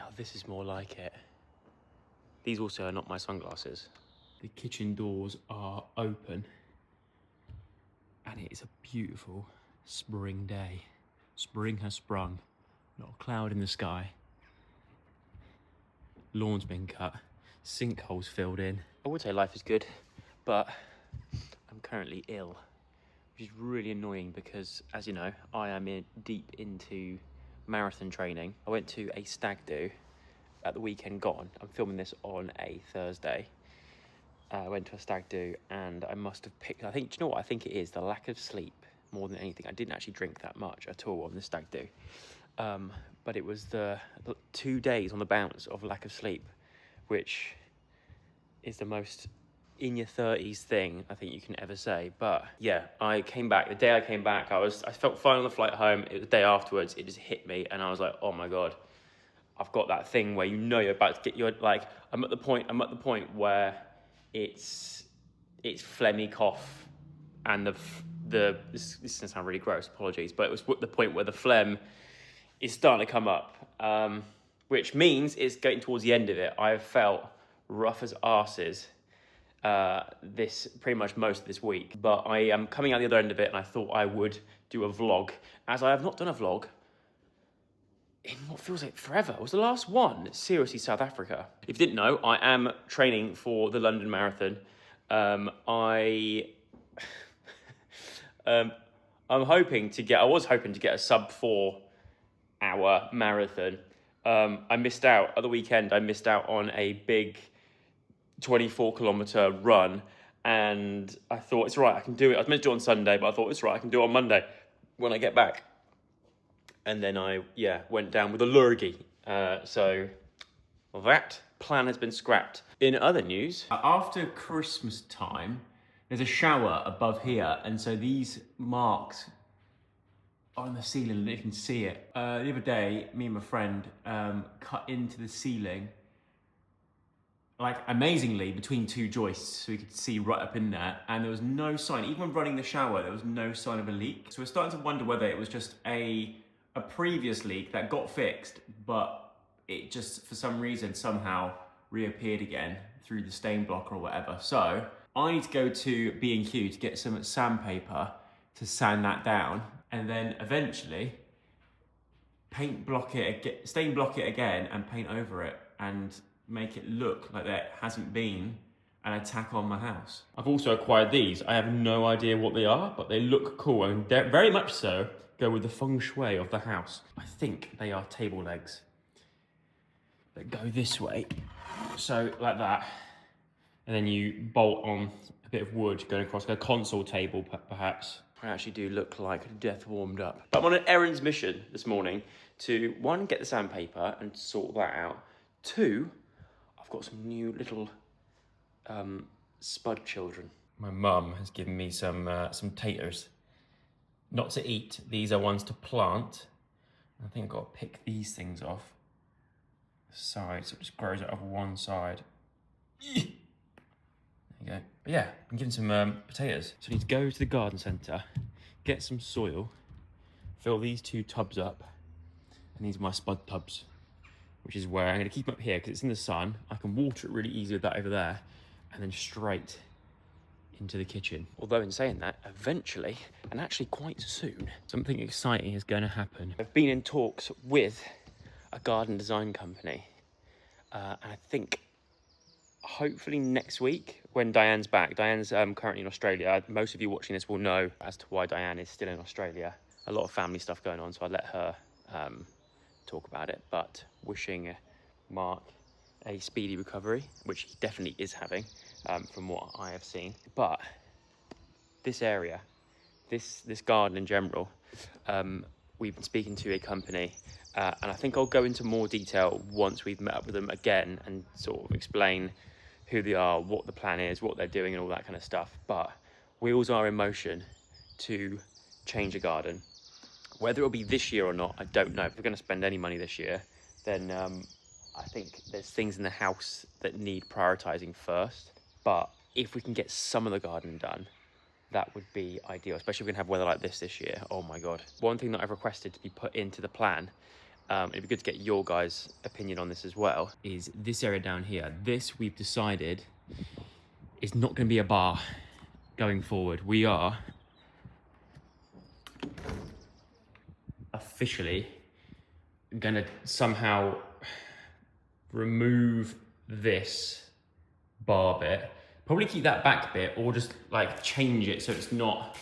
Now this is more like it. These also are not my sunglasses. The kitchen doors are open and it is a beautiful spring day. Spring has sprung, not a cloud in the sky. Lawn's been cut, sinkholes filled in. I would say life is good, but I'm currently ill, which is really annoying because, as you know, I am deep into marathon training. I went to a stag do at the weekend gone. I'm filming this on a Thursday. I went to a stag do and I must have picked, do you know what I think it is? The lack of sleep more than anything. I didn't actually drink that much at all on the stag do. But it was the 2 days on the bounce of lack of sleep, which is the most in your 30s thing I think you can ever say. But yeah, I came back. The day I came back, I felt fine on the flight home. It was the day afterwards, it just hit me and I was like, oh my God, I've got that thing where you know you're about to get I'm at the point where it's phlegmy cough and this is gonna sound really gross, apologies, but it was at the point where the phlegm is starting to come up, which means it's getting towards the end of it. I have felt rough as arses this pretty much most of this week, but I am coming out the other end of it, and I thought I would do a vlog, as I have not done a vlog in what feels like forever. It was the last one, seriously, South Africa. If you didn't know, I am training for the London Marathon. I'm hoping to get a sub 4 hour marathon. I missed out at the weekend. I missed out on a big 24-kilometer run, and I thought it's right, I can do it. I was meant to do it on Sunday, but I thought it's right, I can do it on Monday when I get back. And then I went down with a lurgy. So that plan has been scrapped. In other news, after Christmas time, there's a shower above here, and so these marks on the ceiling, you can see it. The other day, me and my friend cut into the ceiling, like amazingly, between two joists, so we could see right up in there, and there was no sign, even when running the shower, there was no sign of a leak. So we're starting to wonder whether it was just a previous leak that got fixed, but it just, for some reason, somehow reappeared again through the stain blocker or whatever. So I need to go to B&Q to get some sandpaper to sand that down, and then eventually stain block it again and paint over it and make it look like there hasn't been an attack on my house. I've also acquired these. I have no idea what they are, but they look cool, and they're very much so go with the feng shui of the house. I think they are table legs that go this way, so like that, and then you bolt on a bit of wood going across, like a console table perhaps. I actually do look like death warmed up. But I'm on an errands mission this morning to, one, get the sandpaper and sort that out. Two, I've got some new little spud children. My mum has given me some taters. Not to eat, these are ones to plant. I think I've got to pick these things off the side, so it just grows out of one side. There you go. But yeah, I'm getting some potatoes. So I need to go to the garden centre, get some soil, fill these 2 tubs up, and these are my spud tubs, which is where I'm going to keep them up here because it's in the sun. I can water it really easily with that over there, and then straight into the kitchen. Although in saying that, eventually, and actually quite soon, something exciting is going to happen. I've been in talks with a garden design company, and I think hopefully next week when Diane's back. Diane's currently in Australia. Most of you watching this will know as to why Diane is still in Australia. A lot of family stuff going on, so I let her talk about it, but wishing Mark a speedy recovery, which he definitely is having, from what I have seen. But this area, this garden in general, we've been speaking to a company, and I think I'll go into more detail once we've met up with them again and sort of explain who they are, what the plan is, what they're doing and all that kind of stuff. But wheels are in motion to change a garden. Whether it'll be this year or not, I don't know. If we're going to spend any money this year, then I think there's things in the house that need prioritising first. But if we can get some of the garden done, that would be ideal, especially if we can have weather like this year. Oh my God. One thing that I've requested to be put into the plan it'd be good to get your guys' opinion on this as well, is this area down here. This, we've decided, is not going to be a bar going forward. We are officially going to somehow remove this bar bit, probably keep that back bit, or just like change it so it's not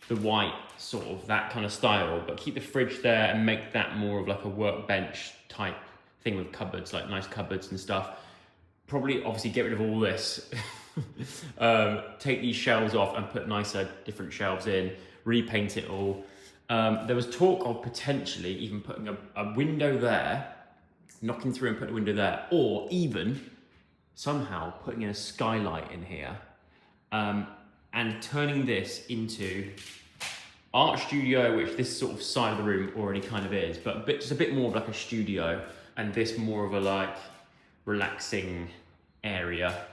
the white sort of that kind of style, but keep the fridge there and make that more of like a workbench type thing with cupboards, like nice cupboards and stuff. Probably obviously get rid of all this, take these shelves off and put nicer different shelves in, repaint it all. There was talk of potentially even putting a window there, knocking through and putting a window there, or even somehow putting in a skylight in here, and turning this into art studio, which this sort of side of the room already kind of is, but just a bit more of like a studio, and this more of a like relaxing area,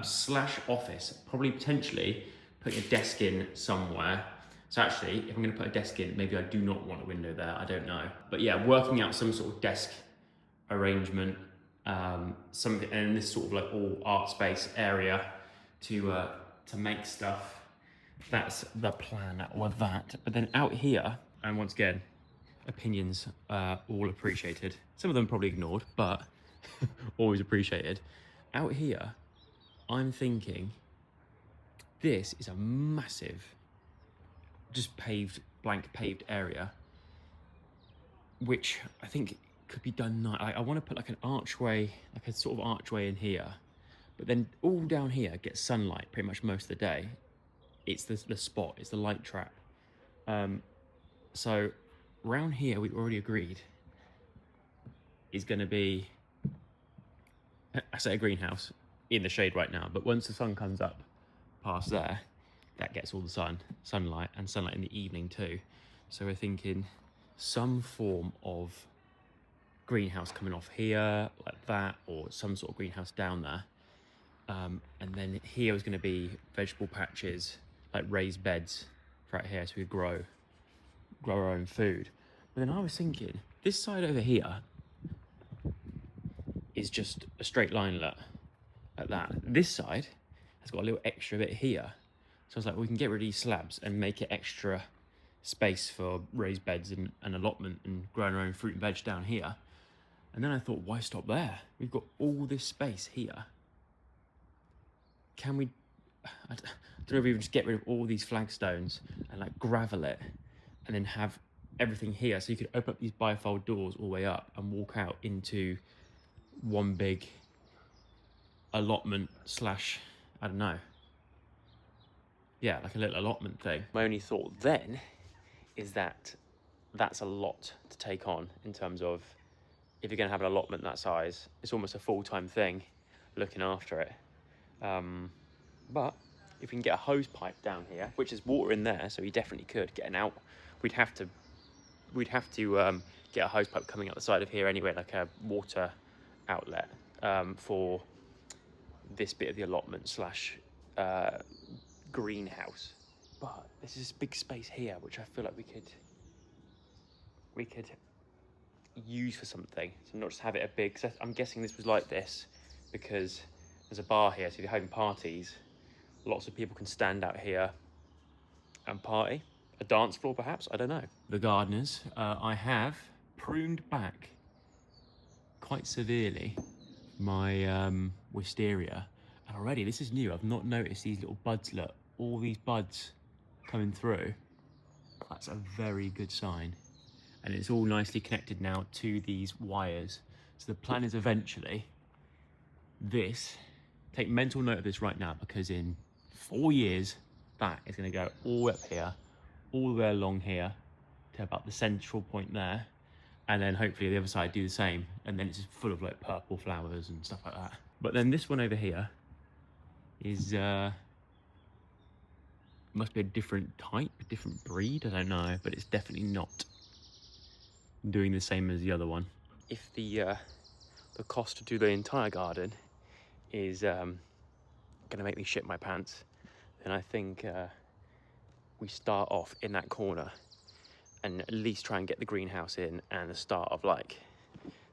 slash office, probably potentially putting a desk in somewhere. So actually, if I'm going to put a desk in, maybe I do not want a window there, I don't know. But yeah, working out some sort of desk arrangement, something, and this sort of like all art space area to make stuff. That's the plan with that. But then out here, and once again, opinions all appreciated. Some of them probably ignored, but always appreciated. Out here, I'm thinking this is a massive, just paved, blank paved area, which I think could be done nice. I want to put like an archway, like a sort of archway in here, but then all down here gets sunlight pretty much most of the day. It's the spot, it's the light trap. So round here, we've already agreed, is going to be, I say a greenhouse in the shade right now, but once the sun comes up past there, that gets all the sunlight and sunlight in the evening too. So we're thinking some form of greenhouse coming off here like that, or some sort of greenhouse down there. And then here is going to be vegetable patches, like raised beds right here, so we grow our own food. But then I was thinking, this side over here is just a straight line like that. This side has got a little extra bit here. So I was like, we can get rid of these slabs and make it extra space for raised beds and allotment and growing our own fruit and veg down here. And then I thought, why stop there? We've got all this space here. Can we, I don't know if we just get rid of all these flagstones and like gravel it and then have everything here. So you could open up these bifold doors all the way up and walk out into one big allotment slash, I don't know. Yeah, like a little allotment thing. My only thought then is that that's a lot to take on in terms of, if you're going to have an allotment that size, it's almost a full-time thing looking after it. But if we can get a hose pipe down here, which is water in there, so we definitely could get an out. We'd have to get a hose pipe coming out the side of here anyway, like a water outlet for this bit of the allotment slash greenhouse. But there's this big space here, which I feel like we could use for something. So not just have it a big, cause I'm guessing this was like this because there's a bar here, so if you're having parties, lots of people can stand out here and party. A dance floor perhaps, I don't know. The gardeners, I have pruned back quite severely my wisteria, and already, this is new, I've not noticed these little buds, look, all these buds coming through. That's a very good sign. And it's all nicely connected now to these wires. So the plan is eventually this, take mental note of this right now, because in 4 years, that is going to go all the way up here, all the way along here to about the central point there. And then hopefully the other side do the same. And then it's just full of like purple flowers and stuff like that. But then this one over here is, must be a different type, a different breed, I don't know, but it's definitely not doing the same as the other one. If the cost to do the entire garden is gonna make me shit my pants, then I think we start off in that corner and at least try and get the greenhouse in and the start of like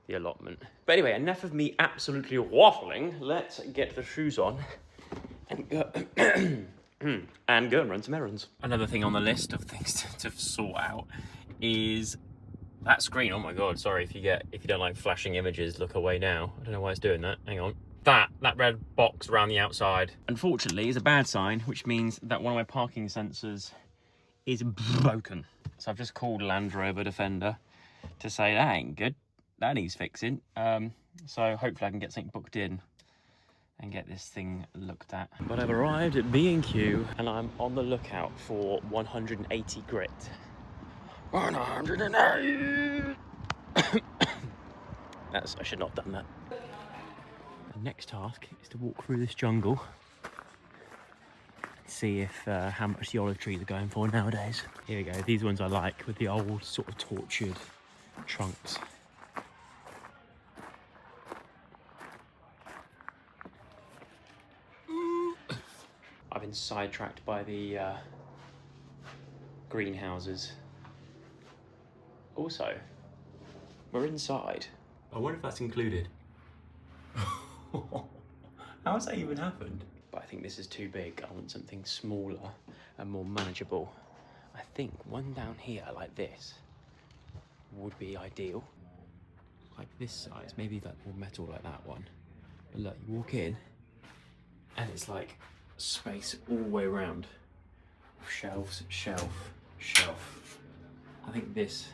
the allotment. But anyway, enough of me absolutely waffling. Let's get the shoes on and go and go and run some errands. Another thing on the list of things to sort out is that screen. Oh my god, sorry if you don't like flashing images, look away now. I don't know why it's doing that. Hang on. That red box around the outside, unfortunately, is a bad sign, which means that one of my parking sensors is broken. So I've just called Land Rover Defender to say that ain't good. That needs fixing. So hopefully I can get something booked in and get this thing looked at. But I've arrived at B&Q and I'm on the lookout for 180 grit. 180! I should not have done that. The next task is to walk through this jungle, see if how much the olive trees are going for nowadays. Here we go, these ones I like, with the old sort of tortured trunks. I've been sidetracked by the greenhouses. Also, we're inside. I wonder if that's included. How has that even happened? But I think this is too big. I want something smaller and more manageable. I think one down here like this would be ideal. Like this size, maybe like more metal like that one. But look, you walk in and it's like space all the way around. Shelves, shelf, shelf. I think this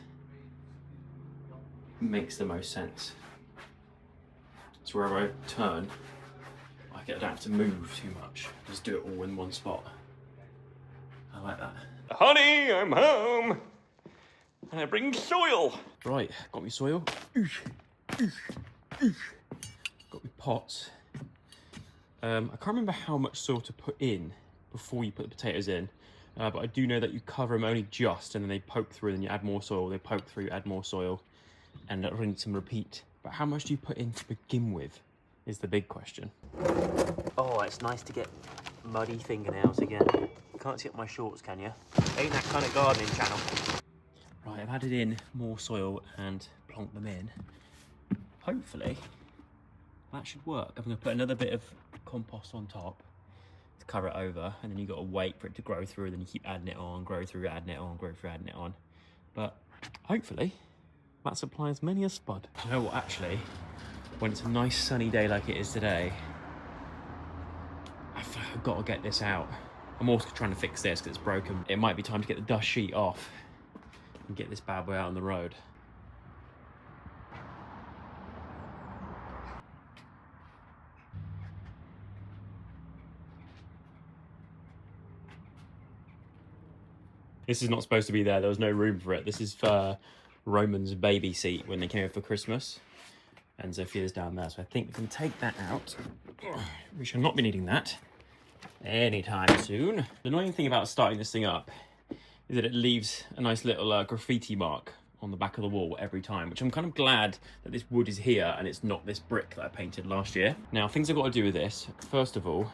makes the most sense. So wherever I turn, I don't have to move too much. Just do it all in one spot. I like that. Honey, I'm home! And I bring soil! Right, got me soil. Got me pots. I can't remember how much soil to put in before you put the potatoes in. But I do know that you cover them only just, and then they poke through, and then you add more soil, they poke through, add more soil, and rinse and repeat. But how much do you put in to begin with is the big question. Oh, it's nice to get muddy fingernails again. You can't see up my shorts, can you? Ain't that kind of gardening channel. Right, I've added in more soil and plonked them in. Hopefully, that should work. I'm going to put another bit of compost on top to cover it over, and then you've got to wait for it to grow through, and then you keep adding it on, grow through, adding it on, grow through, adding it on. But hopefully, that supplies many a spud. You know what, actually, when it's a nice sunny day like it is today, I've got to get this out. I'm also trying to fix this because it's broken. It might be time to get the dust sheet off and get this bad boy out on the road. This is not supposed to be there. There was no room for it. This is for Roman's baby seat when they came over for Christmas. And Sophia's down there. So I think we can take that out. We shall not be needing that anytime soon. The annoying thing about starting this thing up is that it leaves a nice little graffiti mark on the back of the wall every time, which I'm kind of glad that this wood is here and it's not this brick that I painted last year. Now, things I've got to do with this. First of all,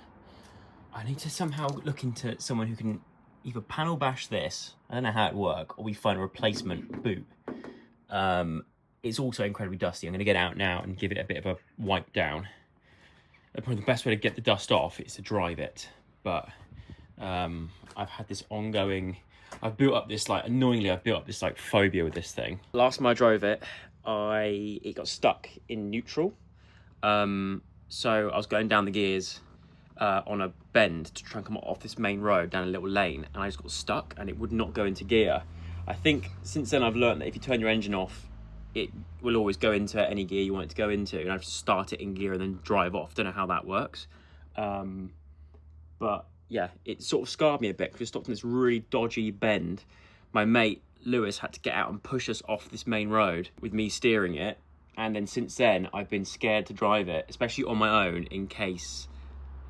I need to somehow look into someone who can either panel bash this, I don't know how it would work, or we find a replacement boot. It's also incredibly dusty. I'm going to get out now and give it a bit of a wipe down. Probably the best way to get the dust off is to drive it. But I've had this ongoing, I've built up this like phobia with this thing. Last time I drove it, it got stuck in neutral. So I was going down the gears on a bend to try and come off this main road down a little lane, and I just got stuck and it would not go into gear. I think since then I've learned that if you turn your engine off, it will always go into any gear you want it to go into, and I have to start it in gear and then drive off. Don't know how that works. But yeah, it sort of scarred me a bit because we stopped in this really dodgy bend. My mate Lewis had to get out and push us off this main road with me steering it, and then since then I've been scared to drive it, especially on my own, in case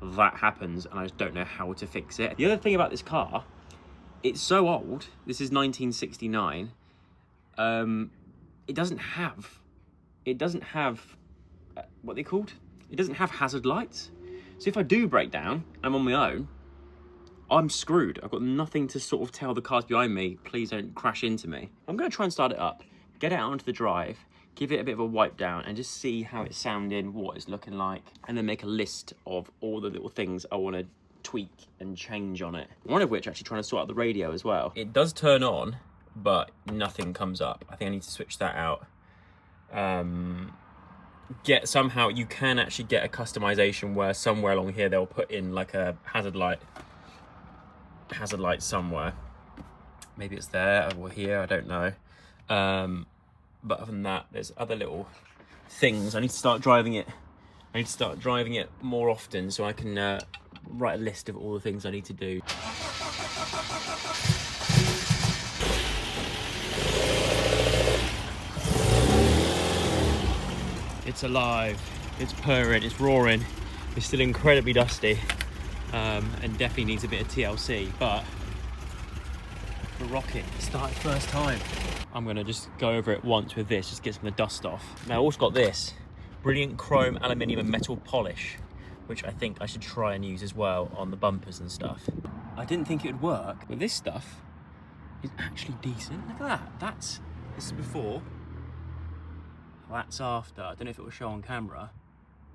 that happens and I just don't know how to fix it. The other thing about this car, it's so old. This is 1969. It doesn't have what they called? It doesn't have hazard lights. So if I do break down, I'm on my own, I'm screwed. I've got nothing to sort of tell the cars behind me, please don't crash into me. I'm gonna try and start it up, get it out onto the drive, give it a bit of a wipe down and just see how it's sounding, what it's looking like, and then make a list of all the little things I wanna tweak and change on it. One of which actually trying to sort out the radio as well. It does turn on, but nothing comes up. I think I need to switch that out. Somehow you can actually get a customization where somewhere along here they'll put in like a hazard light somewhere. Maybe it's there or here, I don't know. But other than that, there's other little things. I need to start driving it. I need to start driving it more often so I can write a list of all the things I need to do. It's alive, it's purring, it's roaring. It's still incredibly dusty and definitely needs a bit of TLC, but the rocket started first time. I'm gonna just go over it once with this, just get some of the dust off. Now I also got this brilliant chrome, aluminium and metal polish, which I think I should try and use as well on the bumpers and stuff. I didn't think it would work, but this stuff is actually decent. Look at that, this is before, that's after. I don't know if it will show on camera,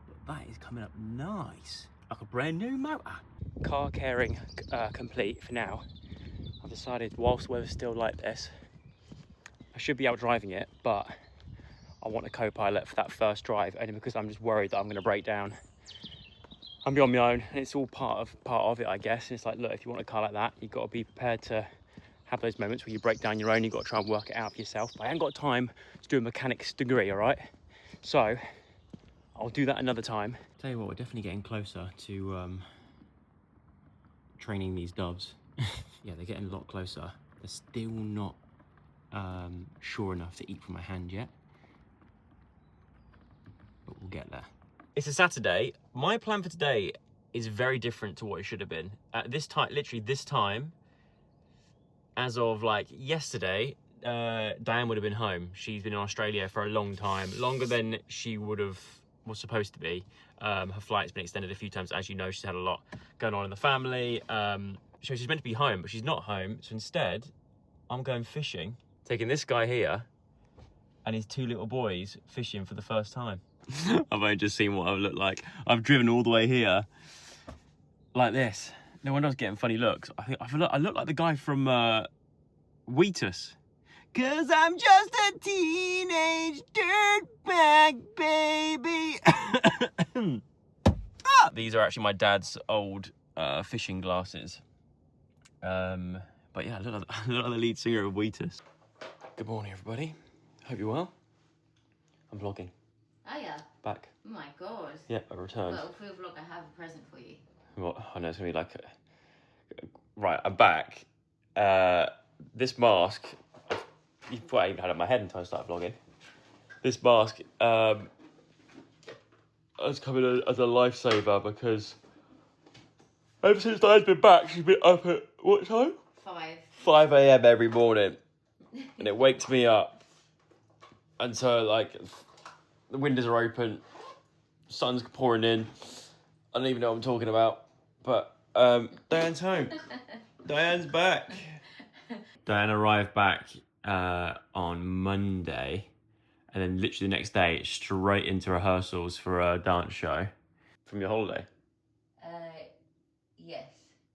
but that is coming up nice. Like a brand new motor. Car caring complete for now. I've decided whilst the weather's still like this, I should be out driving it, but I want a co-pilot for that first drive, only because I'm just worried that I'm going to break down. I'm on my own, and it's all part of it, I guess. And it's like, look, if you want a car like that, you've got to be prepared to have those moments where you break down your own. You've got to try and work it out for yourself. But I haven't got time to do a mechanics degree, all right? So I'll do that another time. Tell you what, we're definitely getting closer to training these doves. Yeah, they're getting a lot closer. They're still not sure enough to eat from my hand yet, but we'll get there. It's a Saturday. My plan for today is very different to what it should have been. At this time, literally this time, as of like yesterday, Diane would have been home. She's been in Australia for a long time, longer than she was supposed to be. Her flight's been extended a few times. As you know, she's had a lot going on in the family. So she's meant to be home, but she's not home. So instead, I'm going fishing, taking this guy here and his two little boys fishing for the first time. I've only just seen what I look like. I've driven all the way here like this. No wonder I was getting funny looks. I look like the guy from Wheatus. 'Cause I'm just a teenage dirtbag, baby. These are actually my dad's old fishing glasses. But yeah, I look like the lead singer of Wheatus. Good morning, everybody. Hope you're well. I'm vlogging. Oh yeah. Back. Oh my god. Yeah, I returned. Well, for your vlog, I have a present for you. What? I know it's gonna be like right, I'm back. This mask, I even had it in my head until I started vlogging. This mask has come in as a lifesaver because ever since Diane's been back, she's been up at what time? 5 a.m. every morning, and it wakes me up. And so like the windows are open, sun's pouring in. I don't even know what I'm talking about, but Diane's home. Diane's back. Diane arrived back on Monday, and then literally the next day, straight into rehearsals for a dance show. From your holiday? Yes.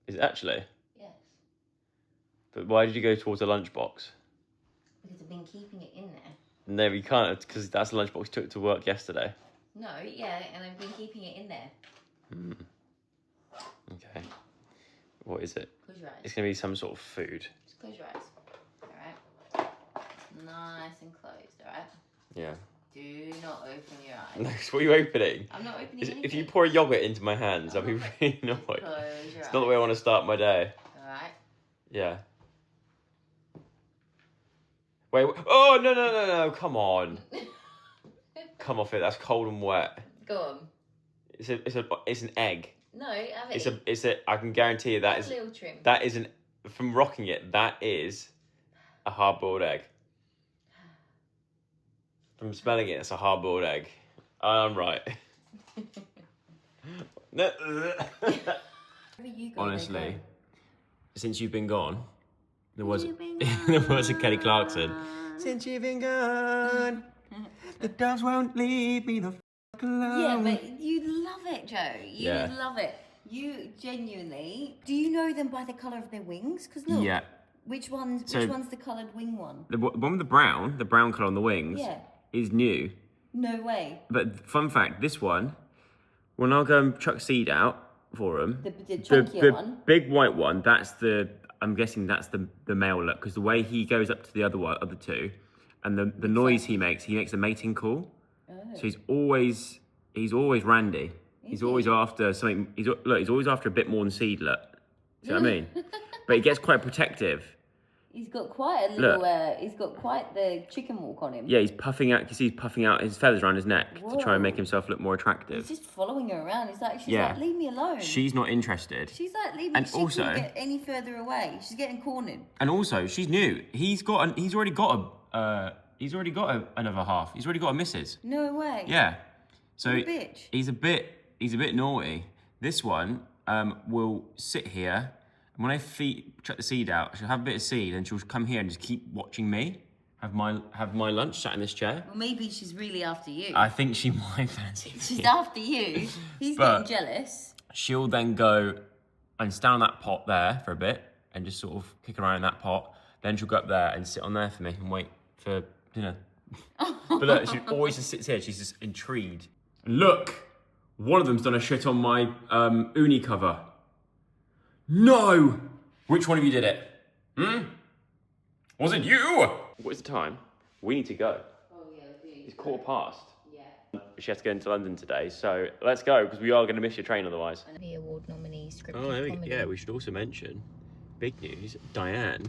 Is it actually? Yes. But why did you go towards a lunchbox? Because I've been keeping it in there. No, you can't, because that's the lunchbox you took to work yesterday. No, yeah, and I've been keeping it in there. Okay. What is it? Close your eyes. It's going to be some sort of food. Just close your eyes. Alright? Nice and closed, alright? Yeah. Do not open your eyes. No, what are you opening? I'm not opening anything. If you pour a yogurt into my hands, I'll be really annoyed. Close your eyes. It's not the way I want to start my day. Alright? Yeah. Wait, oh, no, come on. Come off it, that's cold and wet. Go on. It's an egg. No, have it. It's a, I can guarantee you that is, a little trim. that is from rocking it, that is a hard-boiled egg. From smelling it, it's a hard-boiled egg. I'm right. You go, Honestly, since you've been gone. There was a Kelly Clarkson. Since you've been gone, the doves won't leave me the fuck alone. Yeah, but you love it, Joe. You love it. You genuinely. Do you know them by the colour of their wings? Because look. Yeah. Which one's the coloured wing one? The one with the brown colour on the wings, is new. No way. But fun fact, this one, when I'll go and chuck seed out for them, the chunkier one, big white one, I'm guessing that's the male look, because the way he goes up to the other two, and the noise he makes a mating call. Oh. So he's always randy. He's always after something. He's always after a bit more than seed. Look, see what I mean? But he gets quite protective. He's got quite a little. He's got quite the chicken walk on him. Yeah, he's puffing out. You see, he's puffing out his feathers around his neck to try and make himself look more attractive. He's just following her around. She's like, leave me alone. She's not interested. She's like, leave me. And she can't get any further away. She's getting cornered. And also, she's new. He's already got another half. He's already got a missus. No way. Yeah. So what a bitch. He's a bit naughty. This one will sit here. When I chuck the seed out, she'll have a bit of seed and she'll come here and just keep watching me have my lunch sat in this chair. Well, maybe she's really after you. I think she might fancy me. She's after you. He's getting jealous. She'll then go and stand on that pot there for a bit and just sort of kick around in that pot. Then she'll go up there and sit on there for me and wait for dinner. But look, she always just sits here. She's just intrigued. Look, one of them's done a shit on my uni cover. No! Which one of you did it? Was it you? What's the time? We need to go. Oh, yeah, It's 1:15. Yeah. She has to go into London today, so let's go, because we are going to miss your train otherwise. The award nominee script. Yeah, we should also mention, big news, Diane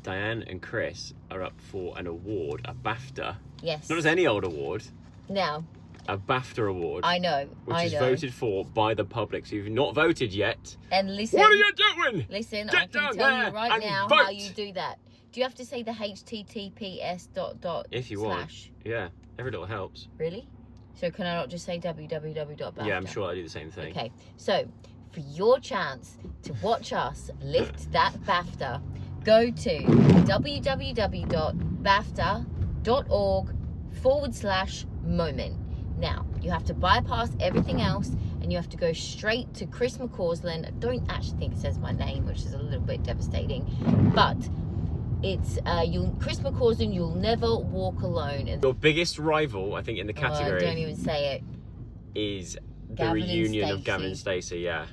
and Chris are up for an award, a BAFTA. Yes. Not just any old award. No. A BAFTA award. I know. Which is voted for by the public. So if you've not voted yet, and listen, what are you doing? Listen, Get I can tell you right now vote. how you do that. Do you have to say the HTTPS ... If you want. Yeah, every little helps. Really? So can I not just say www.BAFTA? Yeah, I'm sure I do the same thing. Okay, so for your chance to watch us lift that BAFTA, go to www.bafta.org/moment. Now, you have to bypass everything else and you have to go straight to Chris McCausland. I don't actually think it says my name, which is a little bit devastating, but it's Chris McCausland, You'll Never Walk Alone. Your biggest rival, I think, in the category. Don't even say it. Is the Gavin reunion of Gavin and Stacey. Yeah,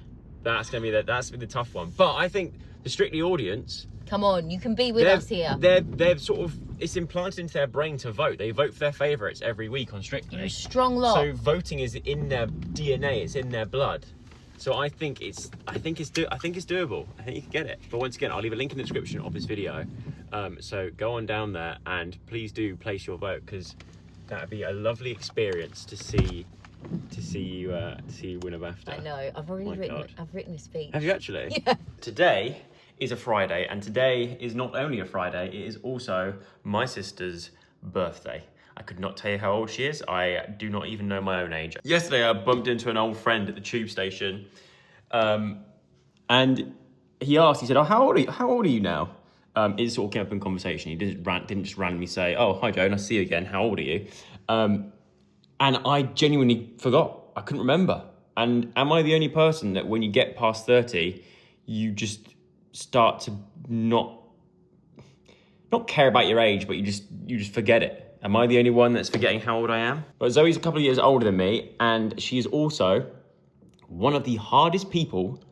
that's gonna be the tough one. But I think the Strictly audience. Come on, you can be with us here. They've sort of, it's implanted into their brain to vote. They vote for their favourites every week on Strictly. You're a strong lot. So voting is in their DNA. It's in their blood. So I think it's doable. I think you can get it. But once again, I'll leave a link in the description of this video. So go on down there and please do place your vote, because that would be a lovely experience to see you win a BAFTA. I know. I've written a speech. Have you actually? Yeah. Today is a Friday, and today is not only a Friday, it is also my sister's birthday. I could not tell you how old she is. I do not even know my own age. Yesterday, I bumped into an old friend at the tube station, and he said, "Oh, how old are you now?" It sort of came up in conversation. He didn't just randomly say, "Oh, hi Joe, nice to see you again. How old are you?" And I genuinely forgot. I couldn't remember. And am I the only person that when you get past 30, you just start to not care about your age, but you just forget it? Am I the only one that's forgetting how old I am? But Zoe's a couple of years older than me, and she is also one of the hardest people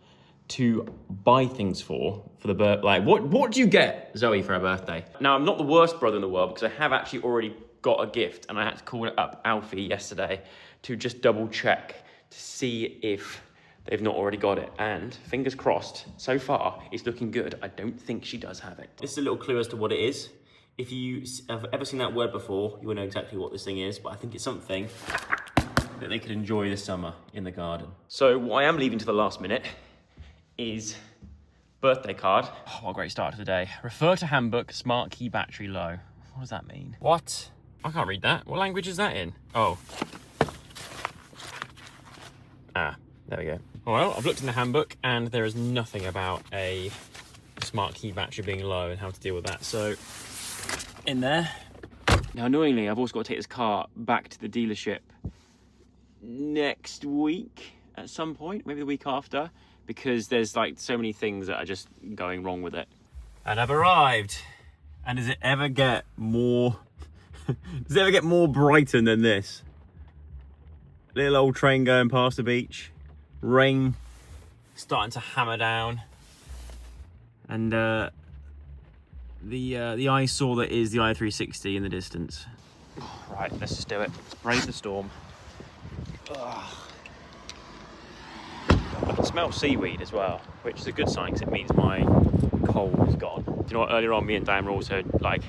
to buy things for the birthday. Like, what do you get Zoe for her birthday? Now, I'm not the worst brother in the world, because I have actually already got a gift, and I had to call up Alfie yesterday to just double check to see if they've not already got it. And fingers crossed, so far it's looking good. I don't think she does have it. This is a little clue as to what it is. If you have ever seen that word before, you will know exactly what this thing is, but I think it's something that they could enjoy this summer in the garden. So what I am leaving to the last minute is birthday card. Oh, what a great start to the day. Refer to handbook, smart key battery low. What does that mean? What? I can't read that. What language is that in? Oh. Ah, there we go. Well, I've looked in the handbook and there is nothing about a smart key battery being low and how to deal with that. So in there. Now annoyingly, I've also got to take this car back to the dealership next week at some point, maybe the week after, because there's like so many things that are just going wrong with it. And I've arrived. And does it ever get more does it ever get more Brighton than this? Little old train going past the beach, rain starting to hammer down, and the eyesore that is the I-360 in the distance. Right, let's just do it. Let's brave the storm. Ugh. I can smell seaweed as well, which is a good sign because it means my cold is gone. Do you know what? Earlier on, me and Diane were also like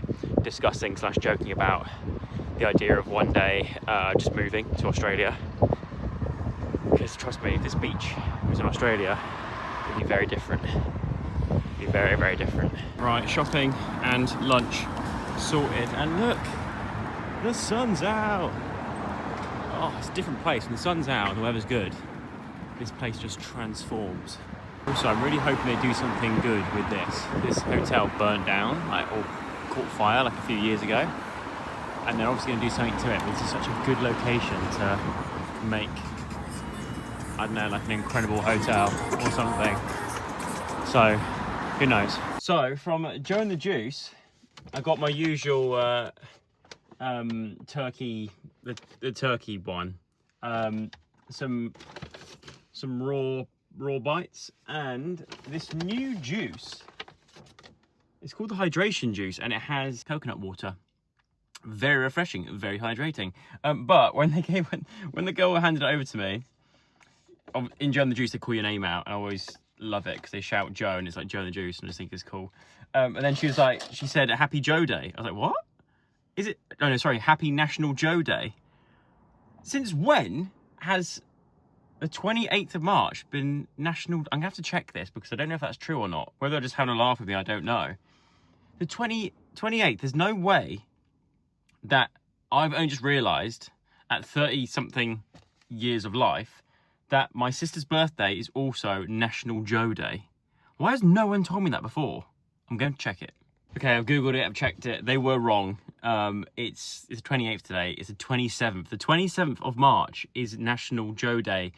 discussing / joking about the idea of one day just moving to Australia. Because trust me, if this beach was in Australia, it'd be very different. It'd be very, very different. Right, shopping and lunch sorted, and look, the sun's out. Oh, it's a different place when the sun's out and the weather's good. This place just transforms. Also, I'm really hoping they do something good with this. This hotel burnt down, like, or caught fire like a few years ago, and they're obviously going to do something to it. But this is such a good location to make, I don't know, like an incredible hotel or something. So, who knows? So, from Joe and the Juice, I got my usual turkey, the turkey one. Some raw bites, and this new juice. It's called the hydration juice, and it has coconut water. Very refreshing, very hydrating. But when the girl handed it over to me, in Joe and the Juice they call your name out, and I always love it because they shout Joe, and it's like Joe and the Juice, and I just think it's cool. And then she said Happy Joe Day. I was like, what? Is it? Oh no, sorry, Happy National Joe Day. Since when has the 28th of March been national? I'm gonna have to check this because I don't know if that's true or not. Whether they're just having a laugh with me, I don't know. The 28th, there's no way that I've only just realised at 30 something years of life that my sister's birthday is also National Joe Day. Why has no one told me that before? I'm going to check it. Okay, I've Googled it, I've checked it. They were wrong. It's the 28th today. It's the 27th. The 27th of March is National Joe Day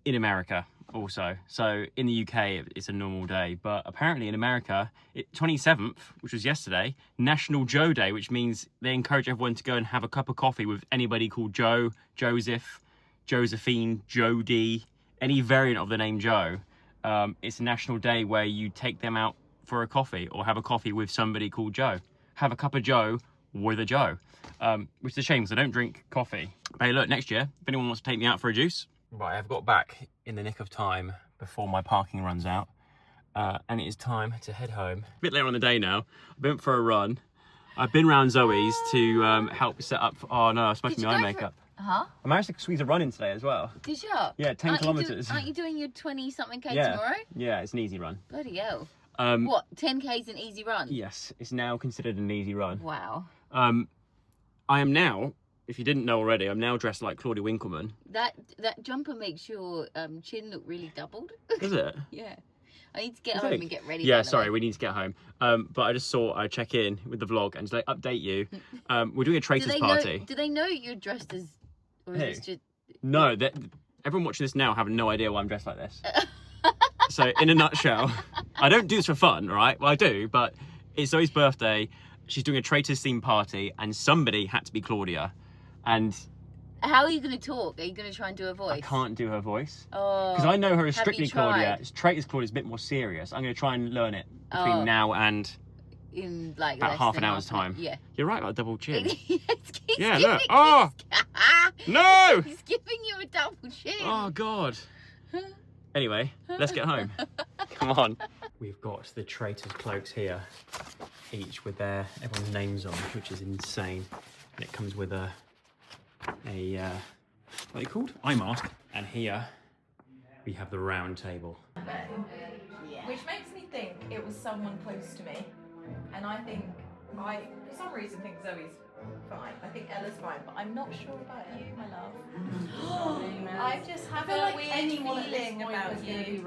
in America also. So in the UK, it's a normal day. But apparently in America, 27th, which was yesterday, National Joe Day, which means they encourage everyone to go and have a cup of coffee with anybody called Joe, Joseph, Josephine, Jody, any variant of the name Joe. It's a national day where you take them out for a coffee or have a coffee with somebody called Joe. Have a cup of Joe with a Joe. Which is a shame because I don't drink coffee. But hey, look, next year, if anyone wants to take me out for a juice. Right, I've got back in the nick of time before my parking runs out. And it is time to head home. A bit later on the day now. I've been for a run. I've been round Zoe's to help set up. Oh no, I smudged my eye makeup. Huh? I managed to squeeze a run in today as well. Did you? Yeah, 10 kilometres. Aren't you doing your 20-something K yeah. tomorrow? Yeah, it's an easy run. Bloody hell. What, 10K's an easy run? Yes, it's now considered an easy run. Wow. I am now, if you didn't know already, I'm now dressed like Claudia Winkleman. That jumper makes your chin look really doubled. Does it? Yeah. I need to get home and get ready. Yeah, sorry, we need to get home. But I just thought I'd check in with the vlog and just like update you. We're doing a Traitors party. Do they know you're dressed as... Or is this just... No, everyone watching this now have no idea why I'm dressed like this. So, in a nutshell, I don't do this for fun, right? Well, I do, but it's Zoe's birthday. She's doing a Traitors themed party, and somebody had to be Claudia. And how are you going to talk? Are you going to try and do a voice? I can't do her voice. Oh. Because I know her as strictly Claudia. Traitors Claudia is a bit more serious. I'm going to try and learn it between now and in like about half an hour's time. Yeah. You're right about a double chin. Yeah, look. Oh! No! He's giving you a double chin. Oh, God. Anyway, let's get home. Come on. We've got the Traitors cloaks here, each with everyone's names on, which is insane. And it comes with a what are they called? Eye mask. And here we have the round table. Which makes me think it was someone close to me. And I think for some reason think Zoe's fine. I think Ella's fine, but I'm not sure about you, my love. I just have a weird feeling about you.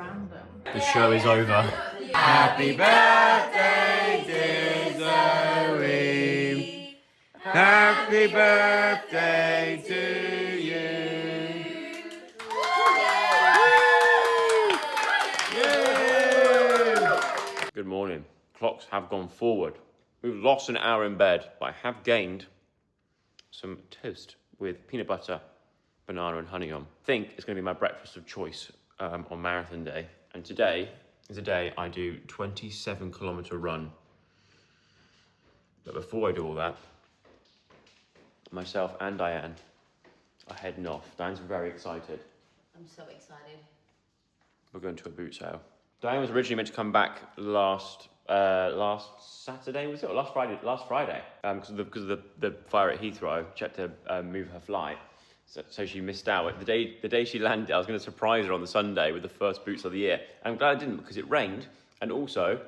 The show is over. Happy birthday, dear Zoe. Happy birthday to you. Good morning. Clocks have gone forward. We've lost an hour in bed, but I have gained some toast with peanut butter, banana and honey on. I think it's going to be my breakfast of choice on marathon day. And today is a day I do 27-kilometer run. But before I do all that, myself and Diane are heading off. Diane's very excited. I'm so excited. We're going to a boot sale. Diane was originally meant to come back last Saturday, was it? Or last Friday? Because of the fire at Heathrow. She had to move her flight. So she missed out. The day she landed, I was going to surprise her on the Sunday with the first boots of the year. And I'm glad I didn't, because it rained. And also,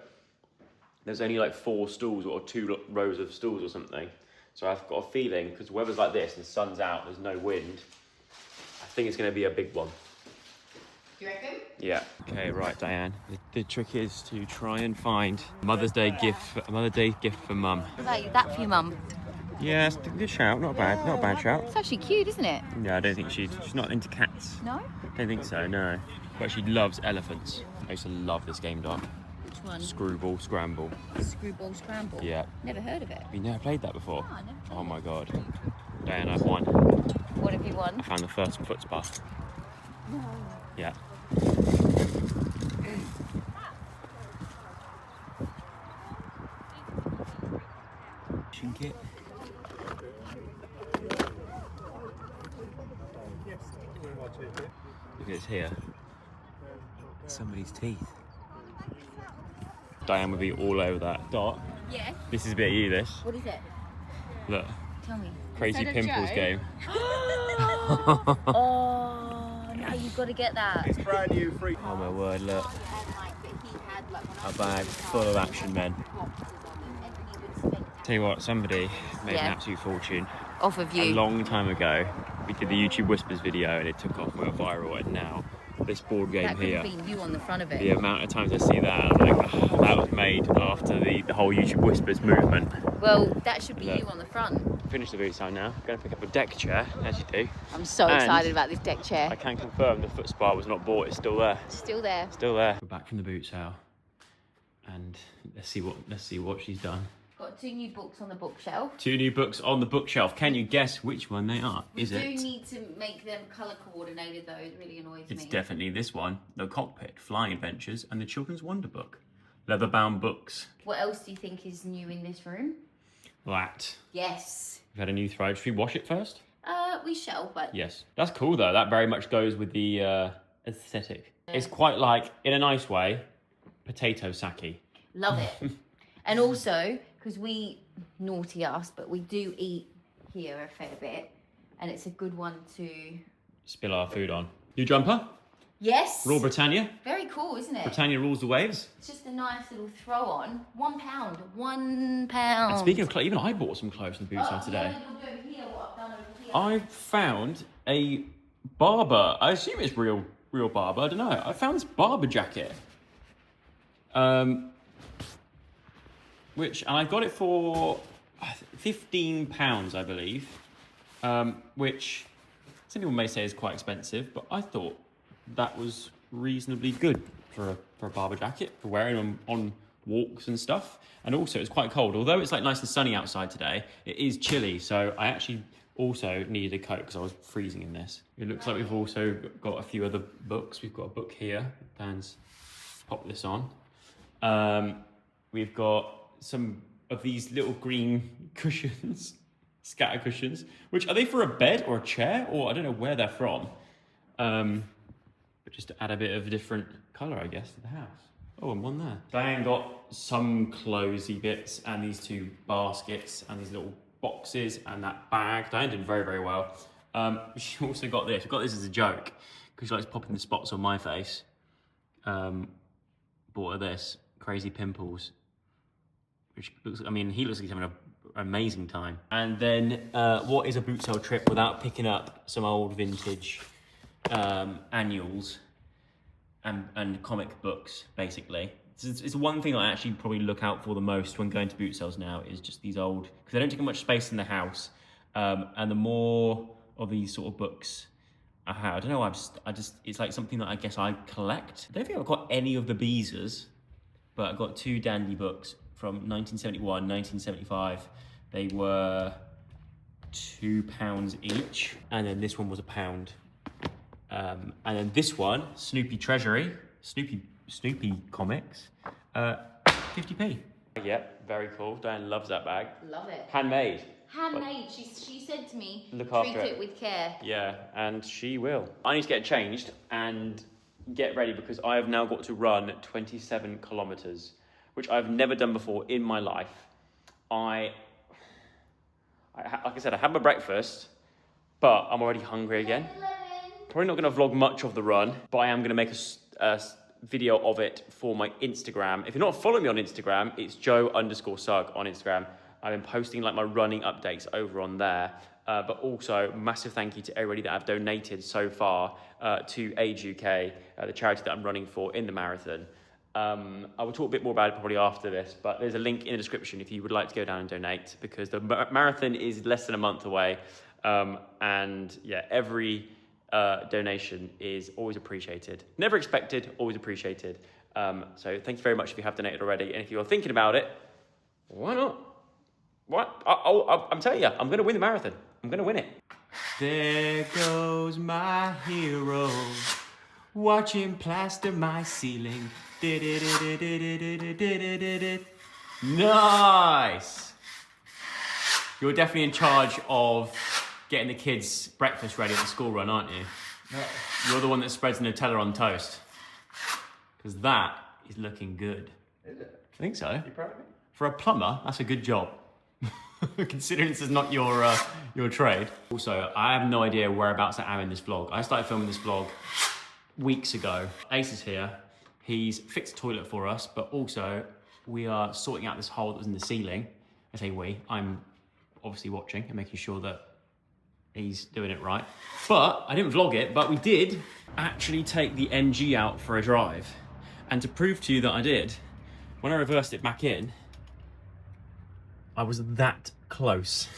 there's only like 4 stools or 2 rows of stools or something. So I've got a feeling, because the weather's like this and the sun's out, there's no wind, I think it's going to be a big one. Do you reckon? Yeah. Okay, right, Diane. The trick is to try and find a Mother's Day gift for Mum. What about that for your mum? Yeah, it's a good shout. Not a bad shout. It's actually cute, isn't it? Yeah, I don't think she's not into cats. No? I don't think so, no. But she loves elephants. I used to love this game, Doc. Which one? Screwball Scramble. Screwball Scramble? Yeah. Never heard of it. Have you never played that before? No, I never played Oh my god. Diane, I've won. What have you won? I found the first foot spa. No. Yeah. Shink it. Look at this here. Somebody's teeth. Diane would be all over that. Dot. Yeah. This is a bit of you, this. What is it? Look. Tell me. Crazy pimples game. Oh, now you've got to get that. It's brand new, free. Oh my word, look. A bag full of action men. Tell you what, somebody made an absolute fortune. Off of you. A long time ago, we did the YouTube Whispers video and it took off, went viral, and now this board game that could here. have been you on the front of it. The amount of times I see that, I'm like, oh, that was made after the whole YouTube Whispers movement. Well, that should be Look. you on the front. Finish the boot sign now. Going to pick up a deck chair, as you do. I'm so And excited about this deck chair. I can confirm the foot spa was not bought, it's still there. Still there. Still there. We're back from the boot sale, and let's see what she's done. Got 2 new books on the bookshelf. 2 new books on the bookshelf. Can you guess which one they are? We do need to make them colour coordinated though, it really annoys me. It's definitely this one, The Cockpit, Flying Adventures, and the Children's Wonder Book. Leather-bound books. What else do you think is new in this room? That. Yes. We've had a new throw. Should we wash it first? We shall, but... Yes. That's cool though. That very much goes with the aesthetic. It's quite like, in a nice way, potato sake. Love it. And also, because we, naughty us, but we do eat here a fair bit, and it's a good one to... Spill our food on. New jumper? Yes. Royal Britannia. Very cool, isn't it? Britannia rules the waves. It's just a nice little throw on. £1. £1. And speaking of clothes, even I bought some clothes from the boot sale today. I found a Barber. I assume it's real Barber. I don't know. I found this Barber jacket. And I got it for £15, I believe. Which some people may say is quite expensive, but I thought that was reasonably good for a Barber jacket, for wearing on walks and stuff. And also it's quite cold. Although it's like nice and sunny outside today, it is chilly. So I actually also needed a coat because I was freezing in this. It looks like we've also got a few other books. We've got a book here. Dan's popped this on. We've got some of these little green cushions, scatter cushions, which are they for a bed or a chair? Or I don't know where they're from. But just to add a bit of a different colour, I guess, to the house. Oh, and one there. Diane got some clothes-y bits and these 2 baskets and these little boxes and that bag. Diane did very, very well. She also got this. We got this as a joke because she likes popping the spots on my face. Bought her this, Crazy Pimples. Which looks, I mean, he looks like he's having an amazing time. And then, what is a boot sale trip without picking up some old vintage annuals and comic books, basically. It's one thing I actually probably look out for the most when going to boot sales now is just these old, because they don't take up much space in the house. And the more of these sort of books I have, I don't know, I just, it's like something that I guess I collect. I don't think I've got any of the Beezers, but I've got 2 dandy books from 1971, 1975. They were £2 each. And then this one was £1. And then this one, Snoopy Treasury, Snoopy Comics, 50p. Yep, very cool. Diane loves that bag. Love it. Handmade. Handmade. She said to me, Look treat after it with care. Yeah, and she will. I need to get changed and get ready because I have now got to run 27 kilometers, which I've never done before in my life. Like I said, I had my breakfast, but I'm already hungry again. Probably not going to vlog much of the run, but I am going to make a video of it for my Instagram. If you're not following me on Instagram, it's Joe_Sugg on Instagram. I've been posting like my running updates over on there. But also, massive thank you to everybody that have donated so far to Age UK, the charity that I'm running for in the marathon. I will talk a bit more about it probably after this, but there's a link in the description if you would like to go down and donate, because the marathon is less than a month away. And yeah, every donation is always appreciated. Never expected, always appreciated. So thank you very much if you have donated already. And if you're thinking about it, why not? What? I'm telling you, I'm going to win the marathon. I'm going to win it. There goes my hero, watching plaster my ceiling. Nice. You're definitely in charge of getting the kids' breakfast ready at the school run, aren't you? No. You're the one that spreads Nutella on toast. Because that is looking good. Is it? I think so. You proud of me? For a plumber, that's a good job. Considering this is not your trade. Also, I have no idea whereabouts I am in this vlog. I started filming this vlog weeks ago. Ace is here. He's fixed the toilet for us, but also we are sorting out this hole that was in the ceiling. I say we, I'm obviously watching and making sure that he's doing it right. But I didn't vlog it, but we did actually take the MG out for a drive. And to prove to you that I did, when I reversed it back in, I was that close.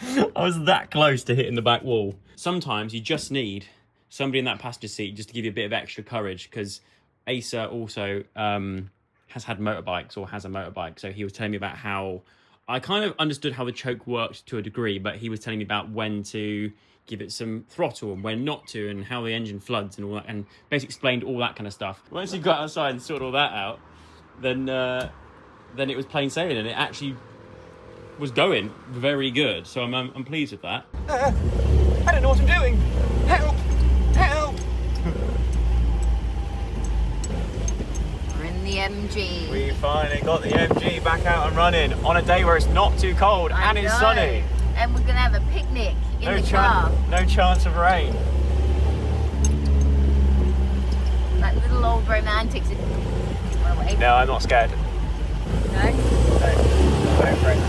I was that close to hitting the back wall. Sometimes you just need somebody in that passenger seat just to give you a bit of extra courage, because Asa also has had motorbikes, or has a motorbike. So he was telling me about how, I kind of understood how the choke worked to a degree, but he was telling me about when to give it some throttle and when not to, and how the engine floods and all that, and basically explained all that kind of stuff. Once you got outside and sorted all that out, then it was plain sailing, and it actually was going very good. So I'm pleased with that. I don't know what I'm doing. Help! Help! We're in the MG. We finally got the MG back out and running on a day where it's not too cold and it's sunny. And we're gonna have a picnic in the car. No chance of rain. Like little old romantics. No, I'm not scared. No? No, I'm afraid.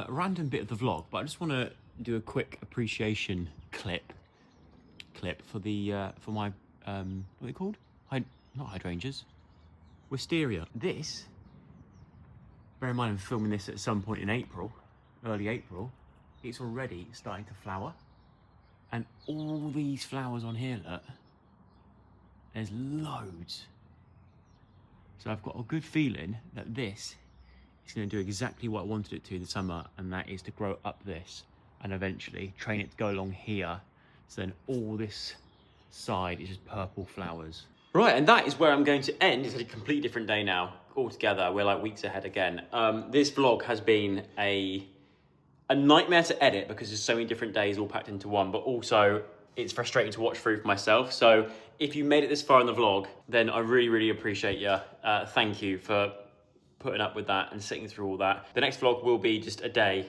Random bit of the vlog, but I just want to do a quick appreciation clip for the for my what are they called? Not hydrangeas, wisteria. This, bear in mind I'm filming this at some point in April, early April. It's already starting to flower, and all these flowers on here, look, there's loads. So I've got a good feeling that this is going to do exactly what I wanted it to this summer, and that is to grow up this and eventually train it to go along here. So then all this side is just purple flowers. Right, and that is where I'm going to end. It's a completely different day now altogether. We're like weeks ahead again. This vlog has been a nightmare to edit because there's so many different days all packed into one, but also it's frustrating to watch through for myself. So if you made it this far in the vlog, then I really, really appreciate you. Thank you for putting up with that and sitting through all that. The next vlog will be just a day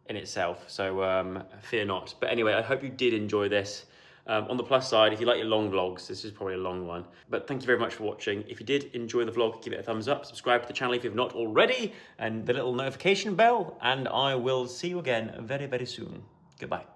in itself, so fear not. But anyway, I hope you did enjoy this. On the plus side, if you like your long vlogs, this is probably a long one. But thank you very much for watching. If you did enjoy the vlog, give it a thumbs up, subscribe to the channel if you've not already, and the little notification bell, and I will see you again very, very soon. Goodbye.